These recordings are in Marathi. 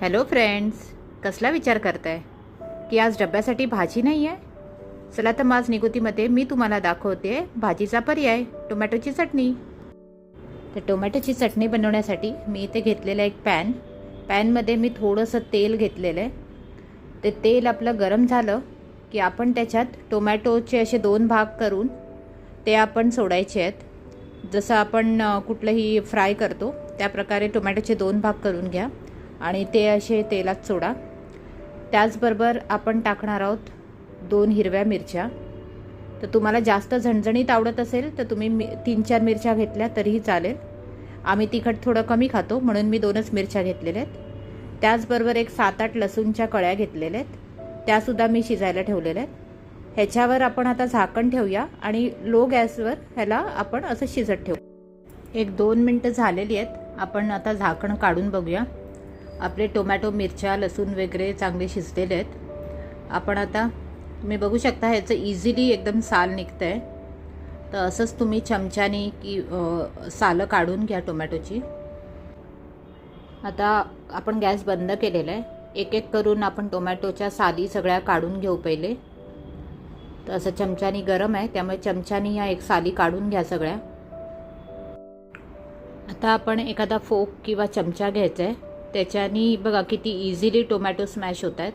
हॅलो फ्रेंड्स, कसला विचार करताय की आज डब्यासाठी भाजी नाही आहे? चला तर आज निगुतीमध्ये मी तुम्हाला दाखवते भाजीचा पर्याय, टोमॅटोची चटणी. तर टोमॅटोची चटणी बनवण्यासाठी मी इथे घेतलेलं एक पॅनमध्ये मी थोडंसं तेल घेतलेलं आहे. ते तेल आपलं गरम झालं की आपण त्याच्यात टोमॅटोचे असे 2 भाग करून ते आपण सोडायचे आहेत. जसं आपण कुठलंही फ्राय करतो त्या प्रकारे टोमॅटोचे 2 भाग करून घ्या आणि ते असे तेलात सोडा. त्याचबरोबर आपण टाकणार आहोत 2 हिरव्या मिरच्या. तर तुम्हाला जास्त झणझणीत आवडत असेल तर तुम्ही 3-4 मिरच्या घेतल्या तरीही चालेल. आम्ही तिखट थोडं कमी खातो म्हणून मी 2च मिरच्या घेतलेल्या आहेत. त्याचबरोबर एक 7-8 लसूणच्या कळ्या घेतलेल्या आहेत, त्यासुद्धा मी शिजायला ठेवलेल्या आहेत. ह्याच्यावर आपण आता झाकण ठेवूया आणि लो गॅसवर ह्याला आपण असं शिजत ठेवू. 1-2 मिनटं झालेली आहेत. आपण आता झाकण काढून बघूया. आपले टोमॅटो, मिरच्या, लसूण वगैरे चांगले शिजलेले आहेत. आपण आता तुम्ही बघू शकता ह्याचं इझिली एकदम साल निघतं आहे. तर असंच तुम्ही चमच्याने की सालं काढून घ्या टोमॅटोची. आता आपण गॅस बंद केलेला आहे. एक एक करून आपण टोमॅटोच्या साली सगळ्या काढून घेऊ पहिले. तर असं चमच्याने गरम आहे त्यामुळे चमच्याने ह्या एक साली काढून घ्या सगळ्या. आता आपण एखादा फोक किंवा चमचा घ्यायचा आहे, त्याच्यानी बघा किती इझिली टोमॅटो स्मॅश होत आहेत.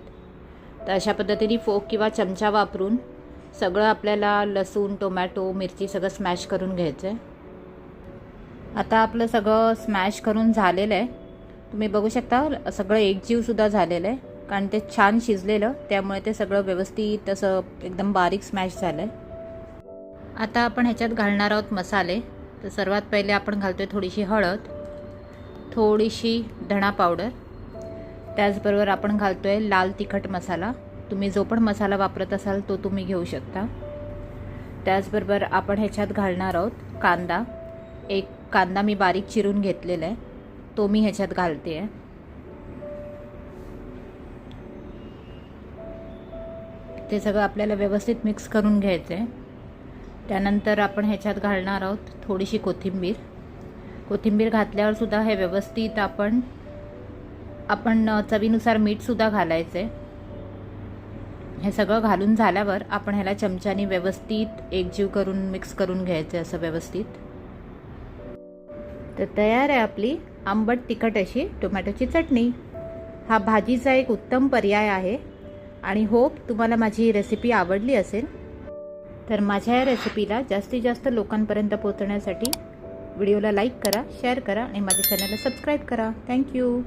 तर अशा पद्धतीने फोक किंवा चमचा वापरून सगळं आपल्याला लसूण, टोमॅटो, मिरची सगळं स्मॅश करून घ्यायचं आहे. आता आपलं सगळं स्मॅश करून झालेलं आहे. तुम्ही बघू शकता सगळं एकजीवसुद्धा झालेलं आहे, कारण ते छान शिजलेलं त्यामुळे ते सगळं व्यवस्थित असं एकदम बारीक स्मॅश झालं आहे. आता आपण ह्याच्यात घालणार आहोत मसाले. तर सर्वात पहिले आपण घालतोय थोडीशी हळद, थोडीशी धणा पावडर, त्याचबरोबर आपण घालतोय लाल तिखट मसाला. तुम्ही जो पण मसाला वापरत असाल तो तुम्ही घेऊ शकता. त्याचबरोबर आपण ह्याच्यात घालणार आहोत कांदा. एक कांदा मी बारीक चिरून घेतलेला आहे, तो मी ह्याच्यात घालते आहे. ते सगळं आपल्याला व्यवस्थित मिक्स करून घ्यायचं आहे. त्यानंतर आपण ह्याच्यात घालणार आहोत थोडीशी कोथिंबीर घातल्यावर सुद्धा हे व्यवस्थित आपण चवीनुसार मीठसुद्धा घालायचं आहे. हे सगळं घालून झाल्यावर आपण ह्याला चमच्याने व्यवस्थित एकजीव करून मिक्स करून घ्यायचं असं व्यवस्थित. तर तयार आहे आपली आंबट तिखट अशी टोमॅटोची चटणी. हा भाजीचा एक उत्तम पर्याय आहे आणि होप तुम्हाला माझी रेसिपी आवडली असेल. तर माझ्या या रेसिपीला जास्तीत जास्त लोकांपर्यंत पोहोचण्यासाठी व्हिडिओला लाईक करा, शेअर करा आणि माझ्या चॅनलला सबस्क्राईब करा. थँक्यू.